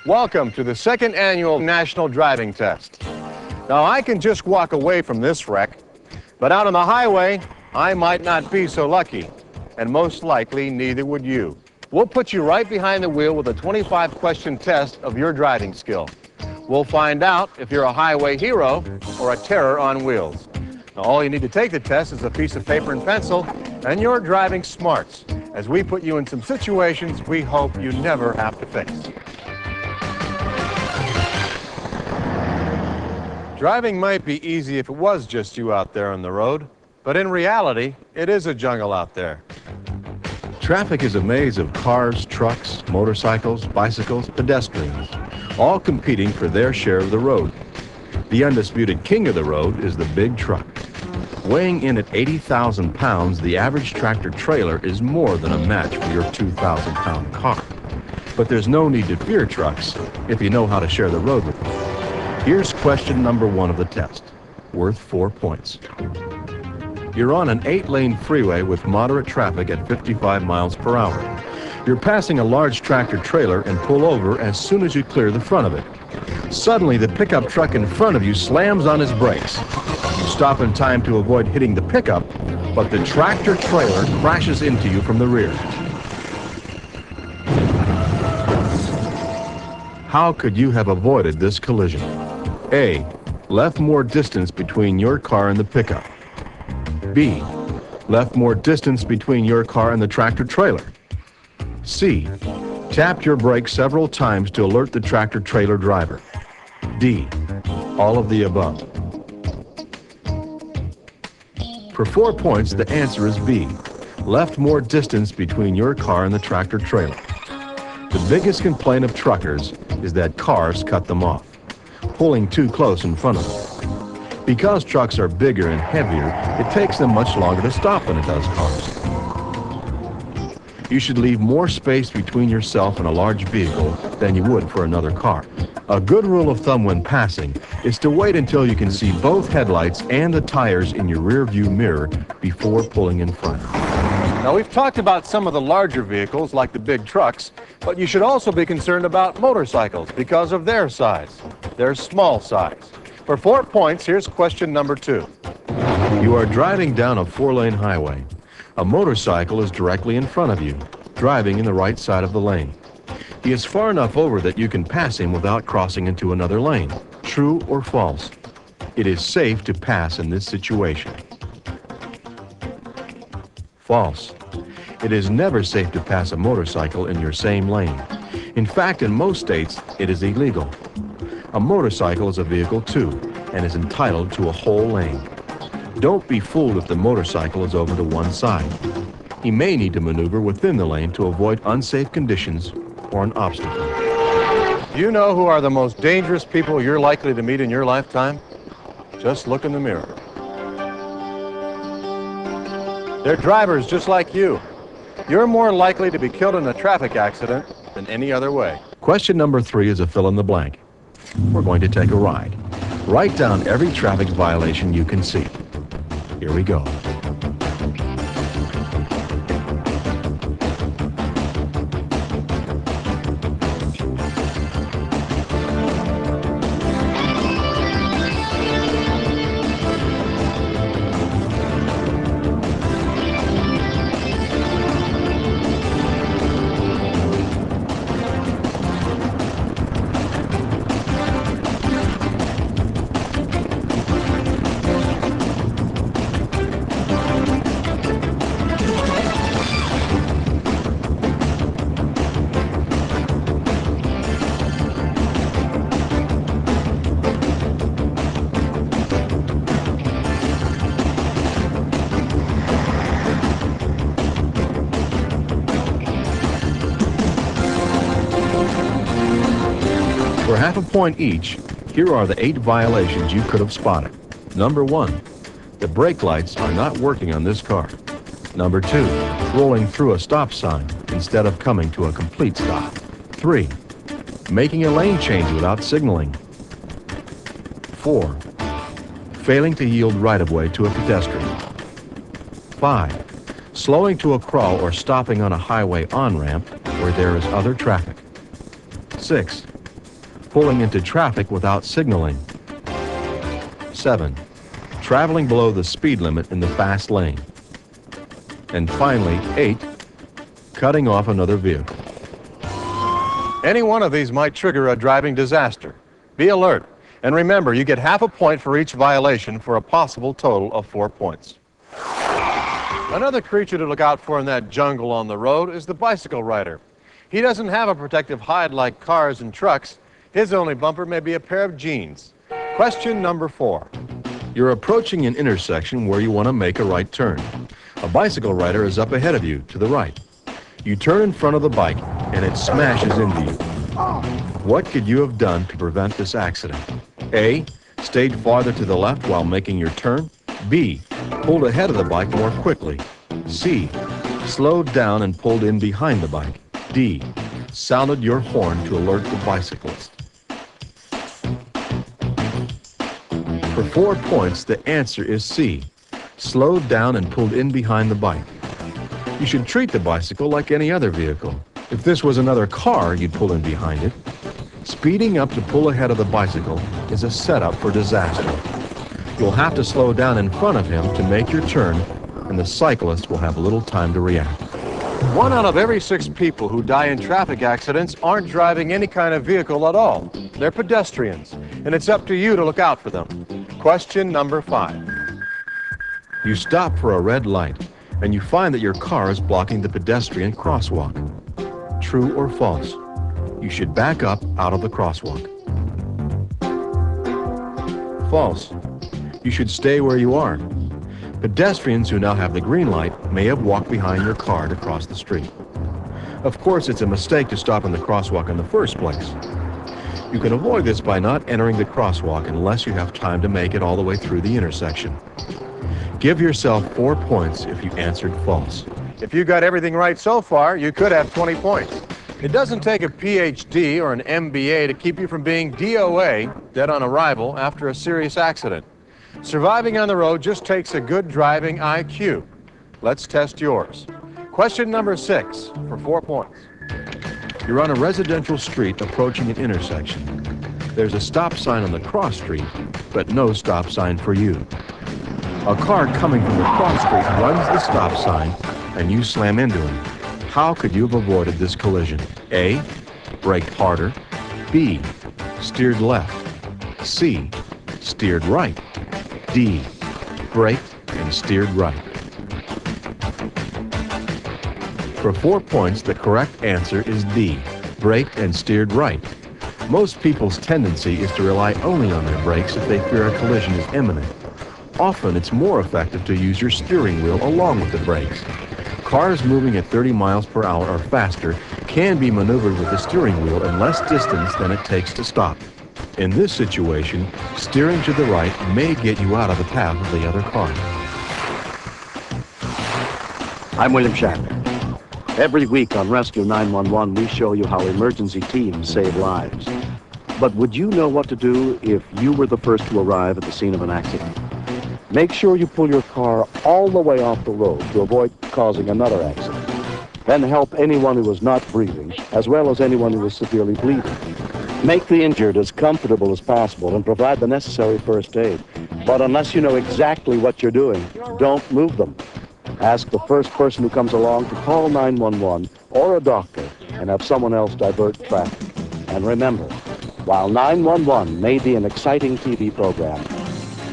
Welcome to the second annual National Driving Test. Now, I can just walk away from this wreck, but out on the highway, I might not be so lucky, and most likely neither would you. We'll put you right behind the wheel with a 25-question test of your driving skill. We'll find out if you're a highway hero or a terror on wheels. Now, all you need to take the test is a piece of paper and pencil and your driving smarts, as we put you in some situations we hope you never have to face. Driving might be easy if it was just you out there on the road, but in reality, it is a jungle out there. Traffic is a maze of cars, trucks, motorcycles, bicycles, pedestrians, all competing for their share of the road. The undisputed king of the road is the big truck. Weighing in at 80,000 pounds, the average tractor-trailer is more than a match for your 2,000-pound car. But there's no need to fear trucks if you know how to share the road with them. Here's question number 1 of the test, worth 4 points. You're on an 8-lane freeway with moderate traffic at 55 miles per hour. You're passing a large tractor-trailer and pull over as soon as you clear the front of it. Suddenly, the pickup truck in front of you slams on his brakes. You stop in time to avoid hitting the pickup, but the tractor-trailer crashes into you from the rear. How could you have avoided this collision? A. Left more distance between your car and the pickup. B. Left more distance between your car and the tractor-trailer. C. Tapped your brakes several times to alert the tractor-trailer driver. D. All of the above. For 4 points, the answer is B. Left more distance between your car and the tractor-trailer. The biggest complaint of truckers is that cars cut them off, pulling too close in front of them. Because trucks are bigger and heavier, it takes them much longer to stop than it does cars. You should leave more space between yourself and a large vehicle than you would for another car. A good rule of thumb when passing is to wait until you can see both headlights and the tires in your rear view mirror before pulling in front. Now, we've talked about some of the larger vehicles like the big trucks, but you should also be concerned about motorcycles because of their size, their small size. For 4 points, here's question number 2. You are driving down a 4-lane highway. A motorcycle is directly in front of you, driving in the right side of the lane. He is far enough over that you can pass him without crossing into another lane. True or false? It is safe to pass in this situation. False. It is never safe to pass a motorcycle in your same lane. In fact, in most states, it is illegal. A motorcycle is a vehicle too, and is entitled to a whole lane. Don't be fooled if the motorcycle is over to one side. He may need to maneuver within the lane to avoid unsafe conditions or an obstacle. Do you know who are the most dangerous people you're likely to meet in your lifetime? Just look in the mirror. They're drivers just like you. You're more likely to be killed in a traffic accident than any other way. Question number 3 is a fill in the blank. We're going to take a ride. Write down every traffic violation you can see. Here we go. For half a point each, here are the 8 violations you could have spotted. Number 1, the brake lights are not working on this car. Number 2, rolling through a stop sign instead of coming to a complete stop. 3, making a lane change without signaling. 4, failing to yield right-of-way to a pedestrian. 5, slowing to a crawl or stopping on a highway on-ramp where there is other traffic. 6, Pulling into traffic without signaling. 7. Traveling below the speed limit in the fast lane. And finally, 8. Cutting off another vehicle. Any one of these might trigger a driving disaster. Be alert. And remember, you get half a point for each violation for a possible total of 4 points. Another creature to look out for in that jungle on the road is the bicycle rider. He doesn't have a protective hide like cars and trucks. His only bumper may be a pair of jeans. Question number 4. You're approaching an intersection where you want to make a right turn. A bicycle rider is up ahead of you to the right. You turn in front of the bike and it smashes into you. What could you have done to prevent this accident? A. Stayed farther to the left while making your turn. B. Pulled ahead of the bike more quickly. C. Slowed down and pulled in behind the bike. D. Sounded your horn to alert the bicyclist. For 4 points, the answer is C. Slowed down and pulled in behind the bike. You should treat the bicycle like any other vehicle. If this was another car, you'd pull in behind it. Speeding up to pull ahead of the bicycle is a setup for disaster. You'll have to slow down in front of him to make your turn, and the cyclist will have little time to react. 1 out of every 6 people who die in traffic accidents aren't driving any kind of vehicle at all. They're pedestrians, and it's up to you to look out for them. Question number 5. You stop for a red light, and you find that your car is blocking the pedestrian crosswalk. True or false? You should back up out of the crosswalk. False. You should stay where you are. Pedestrians who now have the green light may have walked behind your car to cross the street. Of course, it's a mistake to stop in the crosswalk in the first place. You can avoid this by not entering the crosswalk unless you have time to make it all the way through the intersection. Give yourself 4 points if you answered false. If you got everything right so far, you could have 20 points. It doesn't take a PhD or an MBA to keep you from being DOA, dead on arrival, after a serious accident. Surviving on the road just takes a good driving IQ. Let's test yours. Question number 6 for 4 points. You're on a residential street approaching an intersection. There's a stop sign on the cross street, but no stop sign for you. A car coming from the cross street runs the stop sign, and you slam into him. How could you have avoided this collision? A. Braked harder. B. Steered left. C. Steered right. D. Braked and steered right. For 4 points, the correct answer is D. Braked and steered right. Most people's tendency is to rely only on their brakes if they fear a collision is imminent. Often, it's more effective to use your steering wheel along with the brakes. Cars moving at 30 miles per hour or faster can be maneuvered with the steering wheel in less distance than it takes to stop. In this situation, steering to the right may get you out of the path of the other car. I'm William Shatner. Every week on Rescue 911, we show you how emergency teams save lives. But would you know what to do if you were the first to arrive at the scene of an accident? Make sure you pull your car all the way off the road to avoid causing another accident. Then help anyone who is not breathing, as well as anyone who is severely bleeding. Make the injured as comfortable as possible and provide the necessary first aid. But unless you know exactly what you're doing, don't move them. Ask the first person who comes along to call 911 or a doctor and have someone else divert traffic. And remember, while 911 may be an exciting TV program,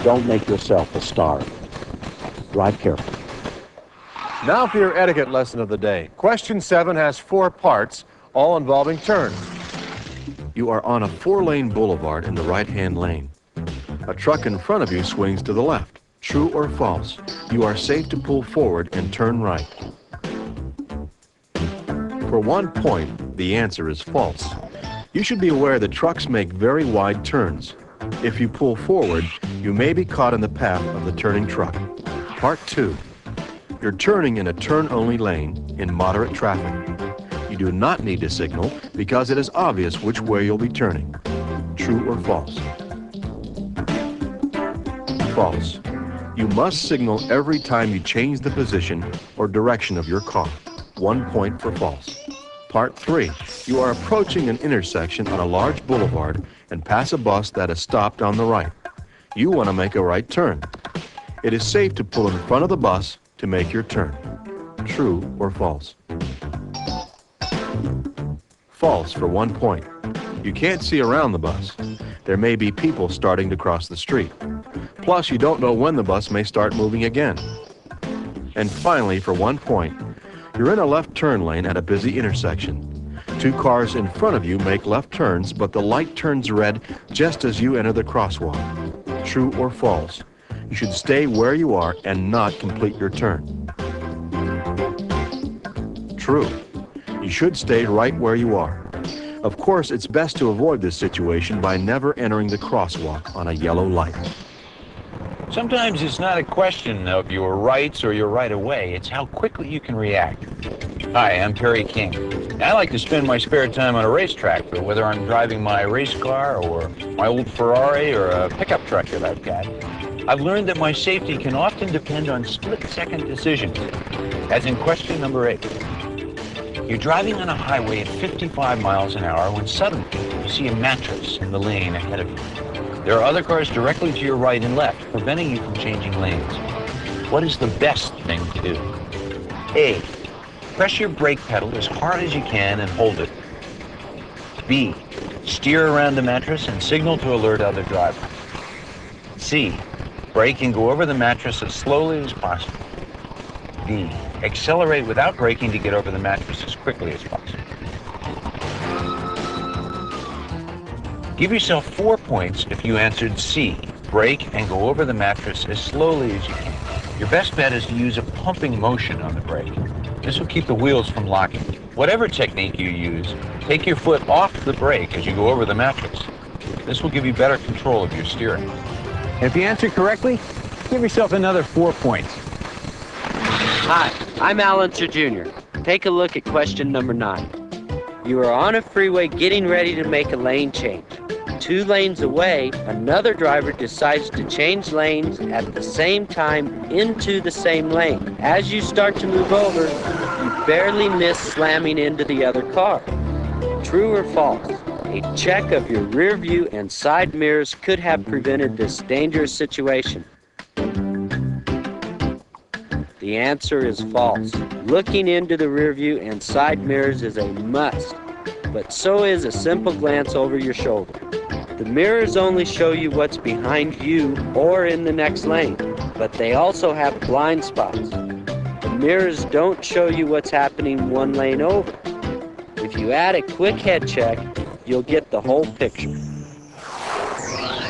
don't make yourself a star. Drive carefully. Now for your etiquette lesson of the day. Question 7 has 4 parts, all involving turns. You are on a 4-lane boulevard in the right-hand lane. A truck in front of you swings to the left. True or false? You are safe to pull forward and turn right. For 1 point, the answer is false. You should be aware that trucks make very wide turns. If you pull forward, you may be caught in the path of the turning truck. Part 2. You're turning in a turn-only lane in moderate traffic. You do not need to signal because it is obvious which way you'll be turning. True or false? False. You must signal every time you change the position or direction of your car. 1 point for false. Part 3. You are approaching an intersection on a large boulevard and pass a bus that is stopped on the right. You want to make a right turn. It is safe to pull in front of the bus to make your turn. True or false? False for 1 point. You can't see around the bus. There may be people starting to cross the street. Plus, you don't know when the bus may start moving again. And finally, for 1 point, you're in a left turn lane at a busy intersection. Two cars in front of you make left turns, but the light turns red just as you enter the crosswalk. True or false? You should stay where you are and not complete your turn. True. You should stay right where you are. Of course, it's best to avoid this situation by never entering the crosswalk on a yellow light. Sometimes it's not a question of your rights or your right of way, it's how quickly you can react. Hi, I'm Terry King. I like to spend my spare time on a racetrack, but whether I'm driving my race car or my old Ferrari or a pickup truck that I've got, I've learned that my safety can often depend on split-second decisions, as in question number 8. You're driving on a highway at 55 miles an hour when suddenly you see a mattress in the lane ahead of you. There are other cars directly to your right and left, preventing you from changing lanes. What is the best thing to do? A. Press your brake pedal as hard as you can and hold it. B. Steer around the mattress and signal to alert other drivers. C. Brake and go over the mattress as slowly as possible. D. Accelerate without braking to get over the mattress as quickly as possible. Give yourself 4 points if you answered C. Brake and go over the mattress as slowly as you can. Your best bet is to use a pumping motion on the brake. This will keep the wheels from locking. Whatever technique you use, take your foot off the brake as you go over the mattress. This will give you better control of your steering. If you answer correctly, give yourself another 4 points. Hi, I'm Alan Jr. Take a look at question number 9. You are on a freeway getting ready to make a lane change. 2 lanes away, another driver decides to change lanes at the same time into the same lane. As you start to move over, you barely miss slamming into the other car. True or false? A check of your rear view and side mirrors could have prevented this dangerous situation. The answer is false. Looking into the rear view and side mirrors is a must, but so is a simple glance over your shoulder. The mirrors only show you what's behind you or in the next lane, but they also have blind spots. The mirrors don't show you what's happening 1 lane over. If you add a quick head check, you'll get the whole picture.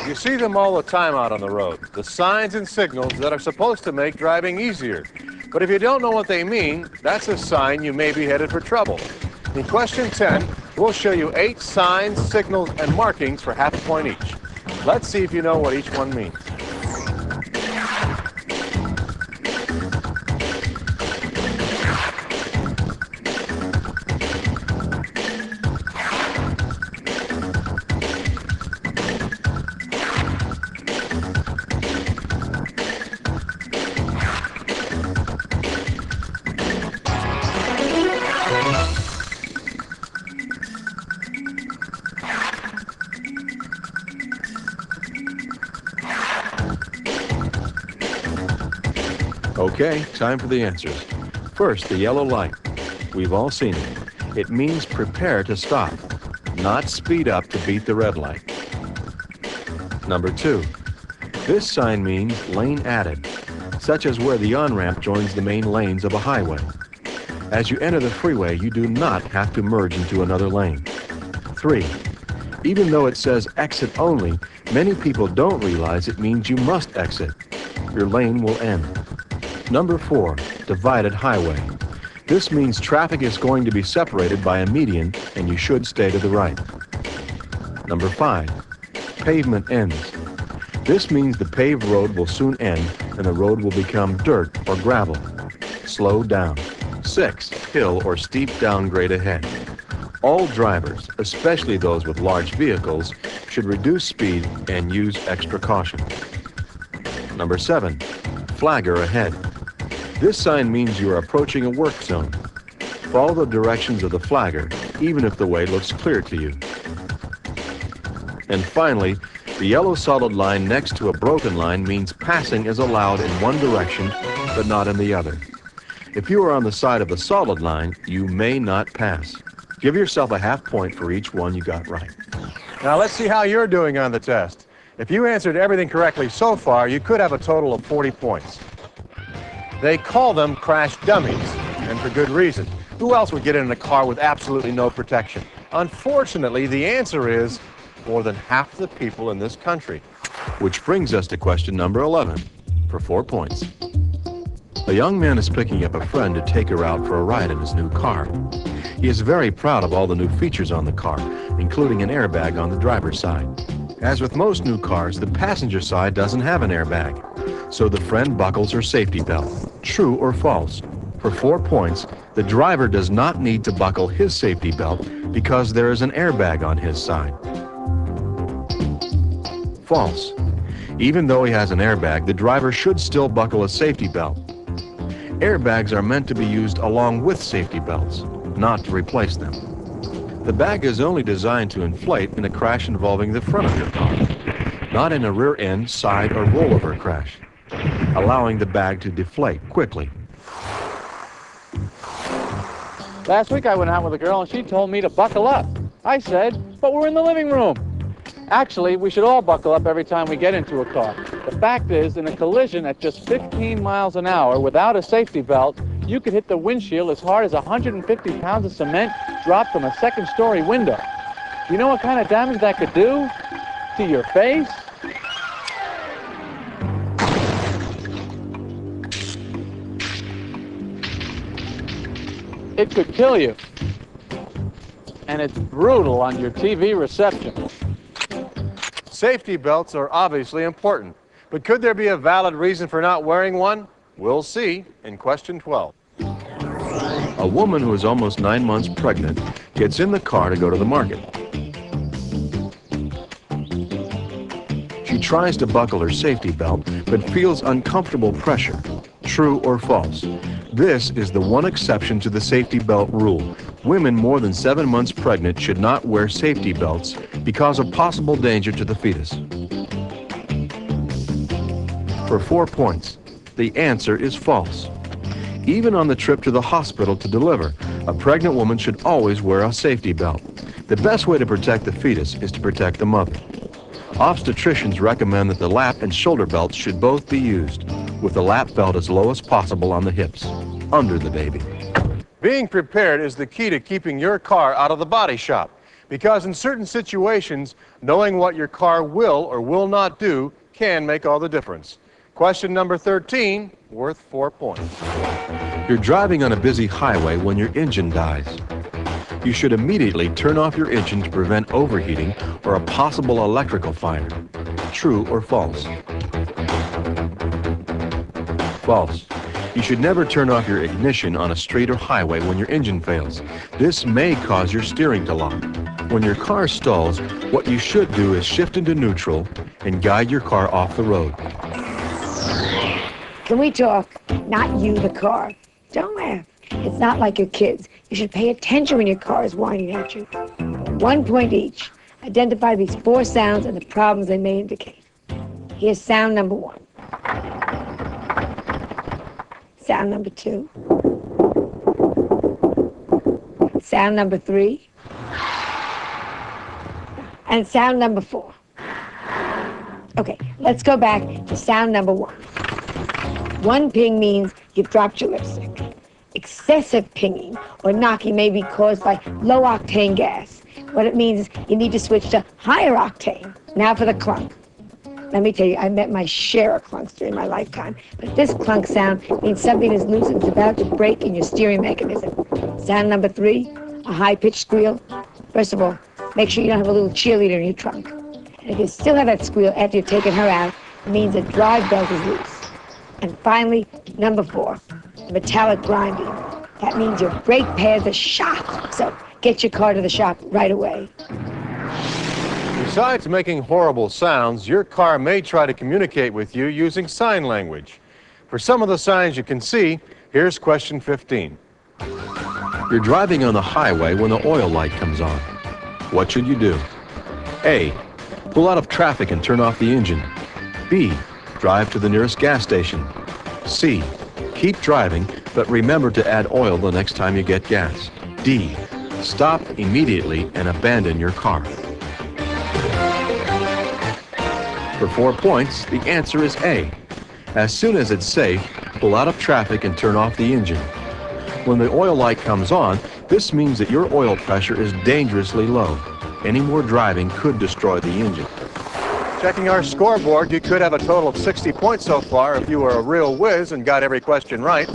You see them all the time out on the road, the signs and signals that are supposed to make driving easier. But if you don't know what they mean, that's a sign you may be headed for trouble. In question 10, we'll show you 8 signs, signals, and markings for half a point each. Let's see if you know what each one means. Okay, time for the answers. First, the yellow light. We've all seen it. It means prepare to stop, not speed up to beat the red light. Number 2, this sign means lane added, such as where the on-ramp joins the main lanes of a highway. As you enter the freeway, you do not have to merge into another lane. 3, even though it says exit only, many people don't realize it means you must exit. Your lane will end. Number 4, divided highway. This means traffic is going to be separated by a median and you should stay to the right. Number 5, pavement ends. This means the paved road will soon end and the road will become dirt or gravel. Slow down. 6, hill or steep downgrade ahead. All drivers, especially those with large vehicles, should reduce speed and use extra caution. Number 7, flagger ahead. This sign means you are approaching a work zone. Follow the directions of the flagger even if the way looks clear to you. And finally, the yellow solid line next to a broken line means passing is allowed in one direction, but not in the other. If you are on the side of the solid line, you may not pass. Give yourself a half point for each one you got right. Now let's see how you're doing on the test. If you answered everything correctly so far, you could have a total of 40 points. They call them crash dummies, and for good reason. Who else would get in a car with absolutely no protection? Unfortunately, the answer is more than half the people in this country. Which brings us to question number 11, for 4 points. A young man is picking up a friend to take her out for a ride in his new car. He is very proud of all the new features on the car, including an airbag on the driver's side. As with most new cars, the passenger side doesn't have an airbag, so the friend buckles her safety belt. True or false? For 4 points, the driver does not need to buckle his safety belt because there is an airbag on his side. False. Even though he has an airbag, the driver should still buckle a safety belt. Airbags are meant to be used along with safety belts, not to replace them. The bag is only designed to inflate in a crash involving the front of your car, not in a rear end, side, or rollover crash, allowing the bag to deflate quickly. Last week I went out with a girl and she told me to buckle up. I said, but we're in the living room. Actually, we should all buckle up every time we get into a car. The fact is, in a collision at just 15 miles an hour without a safety belt, you could hit the windshield as hard as 150 pounds of cement dropped from a second-story window. You know what kind of damage that could do to your face? It could kill you. And it's brutal on your TV reception. Safety belts are obviously important, but could there be a valid reason for not wearing one? We'll see in question 12. A woman who is almost 9 months pregnant gets in the car to go to the market. She tries to buckle her safety belt, but feels uncomfortable pressure. True or false? This is the one exception to the safety belt rule. Women more than 7 months pregnant should not wear safety belts because of possible danger to the fetus. For 4 points, the answer is false. Even on the trip to the hospital to deliver, a pregnant woman should always wear a safety belt. The best way to protect the fetus is to protect the mother. Obstetricians recommend that the lap and shoulder belts should both be used, with the lap belt as low as possible on the hips, under the baby. Being prepared is the key to keeping your car out of the body shop, because in certain situations, knowing what your car will or will not do can make all the difference. Question number 13, worth 4 points. You're driving on a busy highway when your engine dies. You should immediately turn off your engine to prevent overheating or a possible electrical fire. True or false? False. You should never turn off your ignition on a street or highway when your engine fails. This may cause your steering to lock. When your car stalls, what you should do is shift into neutral and guide your car off the road. Can we talk? Not you, the car. Don't laugh. It's not like your kids. You should pay attention when your car is whining at you. 1 point each. Identify these 4 sounds and the problems they may indicate. Here's sound number 1. Sound number 2. Sound number 3. And sound number 4. Okay, let's go back to sound number 1. 1 ping means you've dropped your lipstick. Excessive pinging or knocking may be caused by low-octane gas. What it means is you need to switch to higher octane. Now for the clunk. Let me tell you, I met my share of clunks during my lifetime, but this clunk sound means something is loose and it's about to break in your steering mechanism. Sound number 3, a high-pitched squeal. First of all, make sure you don't have a little cheerleader in your trunk. And if you still have that squeal after you've taken her out, it means the drive belt is loose. And finally, number 4, metallic grinding. That means your brake pads are shot. So get your car to the shop right away. Besides making horrible sounds, your car may try to communicate with you using sign language. For some of the signs you can see, here's question 15. You're driving on the highway when the oil light comes on. What should you do? A. Pull out of traffic and turn off the engine. B. Drive to the nearest gas station. C. Keep driving, but remember to add oil the next time you get gas. D. Stop immediately and abandon your car. For 4 points, the answer is A. As soon as it's safe, pull out of traffic and turn off the engine. When the oil light comes on, this means that your oil pressure is dangerously low. Any more driving could destroy the engine. Checking our scoreboard, you could have a total of 60 points so far if you were a real whiz and got every question right.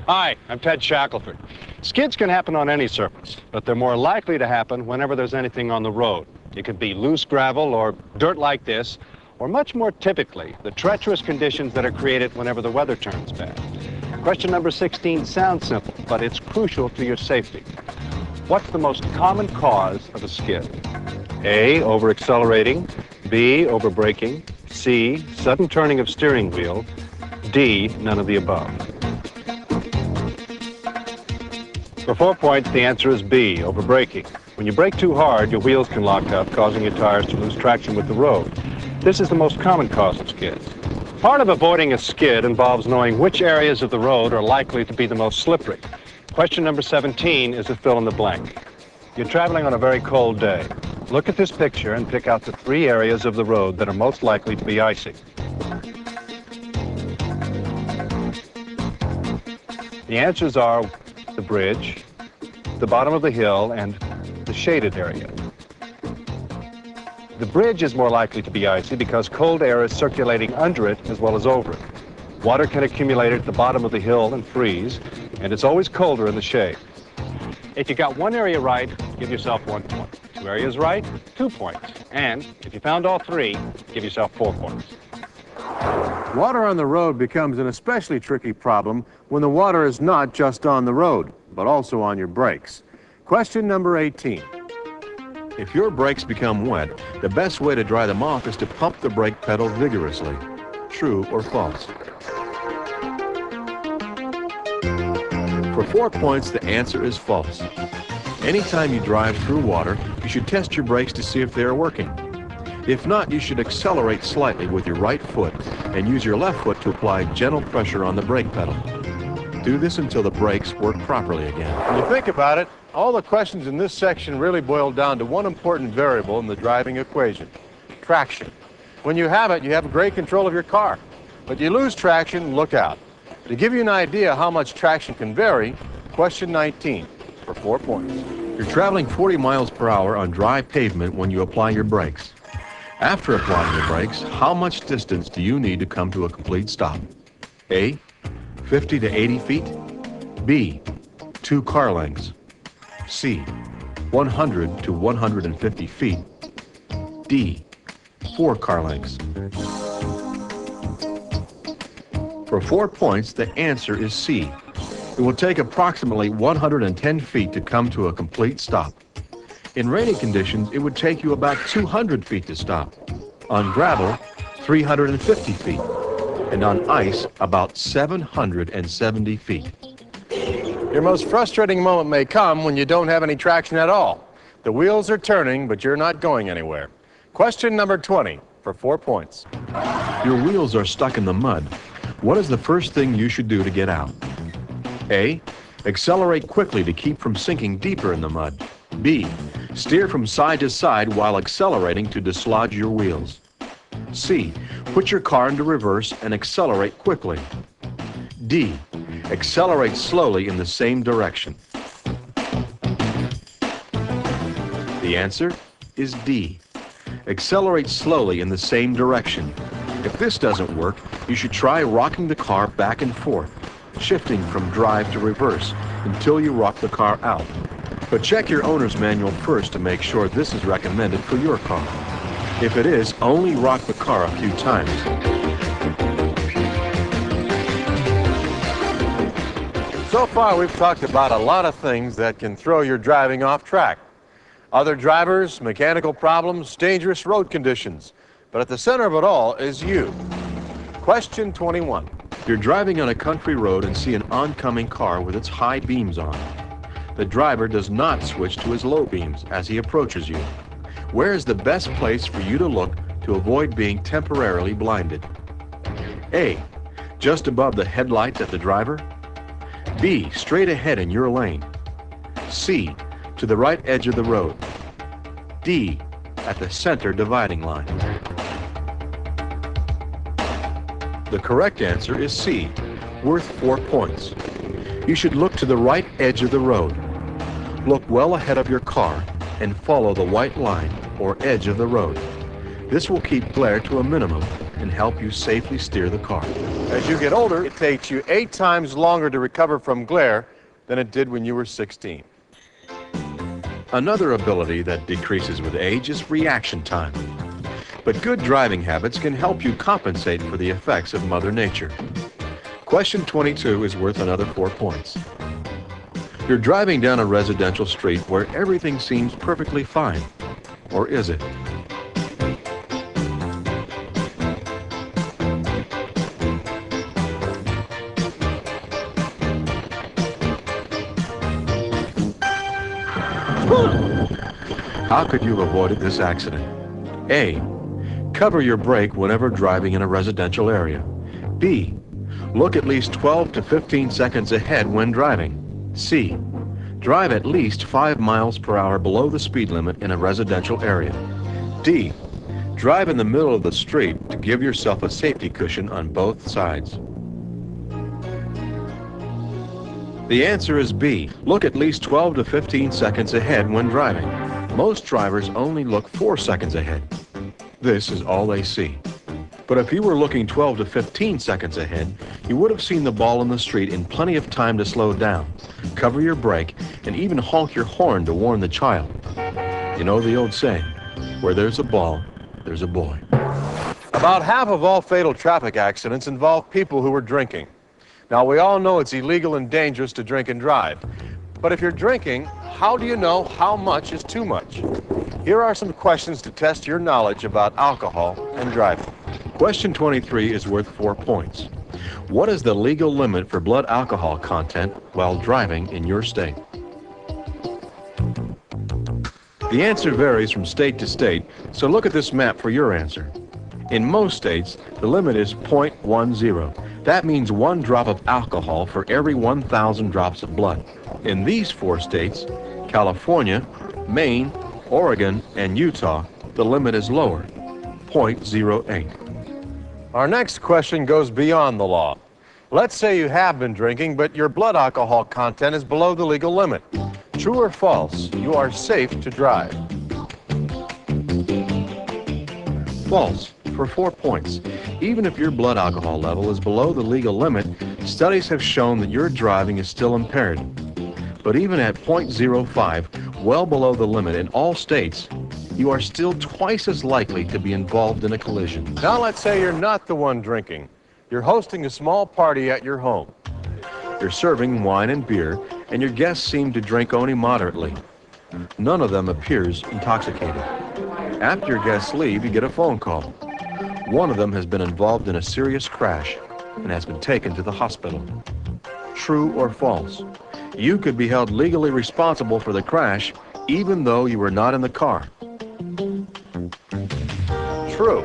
Hi, I'm Ted Shackelford. Skids can happen on any surface, but they're more likely to happen whenever there's anything on the road. It could be loose gravel or dirt like this, or much more typically, the treacherous conditions that are created whenever the weather turns bad. Question number 16 sounds simple, but it's crucial to your safety. What's the most common cause of a skid? A, over-accelerating. B, over-braking. C, sudden turning of steering wheel. D, none of the above. For 4 points, the answer is B, over-braking. When you brake too hard, your wheels can lock up, causing your tires to lose traction with the road. This is the most common cause of skids. Part of avoiding a skid involves knowing which areas of the road are likely to be the most slippery. Question number 17 is a fill in the blank. You're traveling on a very cold day. Look at this picture and pick out the 3 areas of the road that are most likely to be icy. The answers are the bridge, the bottom of the hill, and the shaded area. The bridge is more likely to be icy because cold air is circulating under it as well as over it. Water can accumulate at the bottom of the hill and freeze, and it's always colder in the shade. If you got one area right, give yourself 1 point. 2 areas right, 2 points. And if you found all 3, give yourself 4 points. Water on the road becomes an especially tricky problem when the water is not just on the road, but also on your brakes. Question number 18. If your brakes become wet, the best way to dry them off is to pump the brake pedal vigorously. True or false? For 4 points, the answer is false. Anytime you drive through water, you should test your brakes to see if they are working. If not, you should accelerate slightly with your right foot and use your left foot to apply gentle pressure on the brake pedal. Do this until the brakes work properly again. When you think about it, all the questions in this section really boil down to one important variable in the driving equation: traction. When you have it, you have great control of your car. But you lose traction, look out. To give you an idea how much traction can vary, question 19 for 4 points. You're traveling 40 miles per hour on dry pavement when you apply your brakes. After applying your brakes, how much distance do you need to come to a complete stop? A, 50 to 80 feet. B, 2 car lengths. C, 100 to 150 feet. D, 4 car lengths. For 4 points, the answer is C. It will take approximately 110 feet to come to a complete stop. In rainy conditions, it would take you about 200 feet to stop. On gravel, 350 feet. And on ice, about 770 feet. Your most frustrating moment may come when you don't have any traction at all. The wheels are turning, but you're not going anywhere. Question number 20 for 4 points. Your wheels are stuck in the mud. What is the first thing you should do to get out? A, accelerate quickly to keep from sinking deeper in the mud. B, steer from side to side while accelerating to dislodge your wheels. C, put your car into reverse and accelerate quickly. D, accelerate slowly in the same direction. The answer is D. Accelerate slowly in the same direction. If this doesn't work, you should try rocking the car back and forth, shifting from drive to reverse until you rock the car out. But check your owner's manual first to make sure this is recommended for your car. If it is, only rock the car a few times. So far, we've talked about a lot of things that can throw your driving off track. Other drivers, mechanical problems, dangerous road conditions. But at the center of it all is you. Question 21. You're driving on a country road and see an oncoming car with its high beams on. The driver does not switch to his low beams as he approaches you. Where is the best place for you to look to avoid being temporarily blinded? A, just above the headlights at the driver. B, straight ahead in your lane. C, to the right edge of the road. D, at the center dividing line. The correct answer is C, worth 4 points. You should look to the right edge of the road. Look well ahead of your car and follow the white line or edge of the road. This will keep glare to a minimum and help you safely steer the car. As you get older, it takes you 8 times longer to recover from glare than it did when you were 16. Another ability that decreases with age is reaction time. But good driving habits can help you compensate for the effects of Mother Nature. Question 22 is worth another 4 points. You're driving down a residential street where everything seems perfectly fine. Or is it? How could you have avoided this accident? A, cover your brake whenever driving in a residential area. B, look at least 12 to 15 seconds ahead when driving. C, drive at least 5 miles per hour below the speed limit in a residential area. D, drive in the middle of the street to give yourself a safety cushion on both sides. The answer is B, look at least 12 to 15 seconds ahead when driving. Most drivers only look 4 seconds ahead. This is all they see. But if you were looking 12 to 15 seconds ahead, you would have seen the ball in the street in plenty of time to slow down, cover your brake, and even honk your horn to warn the child. You know the old saying, where there's a ball, there's a boy. About half of all fatal traffic accidents involve people who are drinking. Now, we all know it's illegal and dangerous to drink and drive. But if you're drinking, how do you know how much is too much? Here are some questions to test your knowledge about alcohol and driving. Question 23 is worth 4 points. What is the legal limit for blood alcohol content while driving in your state? The answer varies from state to state, so look at this map for your answer. In most states, the limit is 0.10. That means 1 drop of alcohol for every 1,000 drops of blood. In these 4 states, California, Maine, Oregon, and Utah, the limit is lower, 0.08. Our next question goes beyond the law. Let's say you have been drinking, but your blood alcohol content is below the legal limit. True or false, you are safe to drive? False, for 4 points. Even if your blood alcohol level is below the legal limit, studies have shown that your driving is still impaired. But even at 0.05, well below the limit in all states, you are still twice as likely to be involved in a collision. Now let's say you're not the one drinking. You're hosting a small party at your home. You're serving wine and beer, and your guests seem to drink only moderately. None of them appears intoxicated. After your guests leave, you get a phone call. One of them has been involved in a serious crash and has been taken to the hospital. True or false? You could be held legally responsible for the crash even though you were not in the car. True.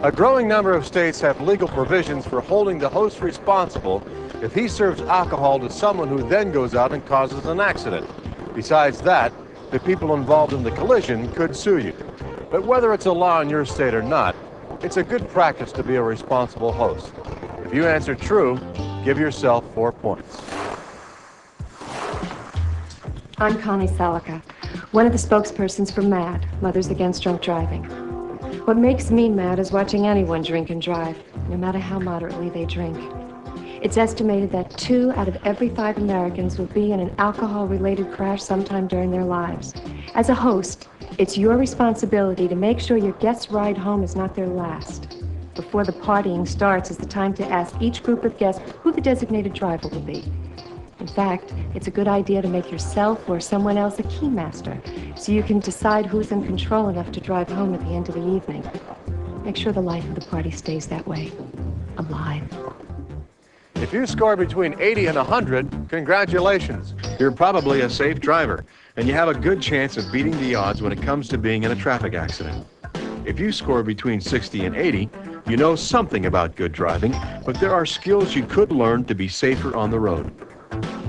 A growing number of states have legal provisions for holding the host responsible if he serves alcohol to someone who then goes out and causes an accident. Besides that, the people involved in the collision could sue you. But whether it's a law in your state or not, it's a good practice to be a responsible host. If you answer true, give yourself 4 points. I'm Connie Salika, one of the spokespersons for MAD, Mothers Against Drunk Driving. What makes me mad is watching anyone drink and drive, no matter how moderately they drink. It's estimated that 2 out of every 5 Americans will be in an alcohol-related crash sometime during their lives. As a host, it's your responsibility to make sure your guest's ride home is not their last. Before the partying starts is the time to ask each group of guests who the designated driver will be. In fact, it's a good idea to make yourself or someone else a keymaster, so you can decide who's in control enough to drive home at the end of the evening. Make sure the life of the party stays that way, alive. If you score between 80 and 100, congratulations. You're probably a safe driver, and you have a good chance of beating the odds when it comes to being in a traffic accident. If you score between 60 and 80, you know something about good driving, but there are skills you could learn to be safer on the road.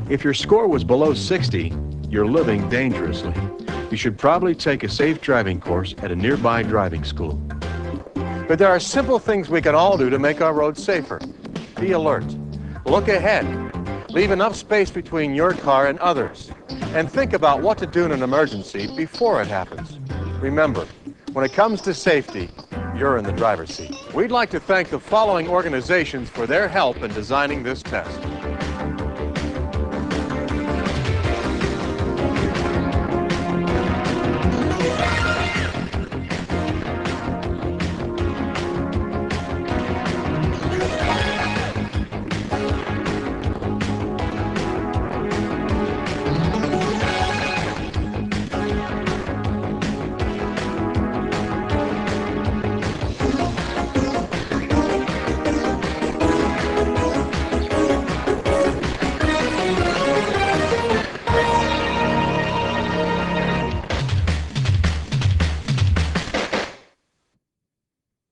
If your score was below 60, you're living dangerously. You should probably take a safe driving course at a nearby driving school. But there are simple things we can all do to make our roads safer. Be alert. Look ahead. Leave enough space between your car and others. And think about what to do in an emergency before it happens. Remember, when it comes to safety, you're in the driver's seat. We'd like to thank the following organizations for their help in designing this test.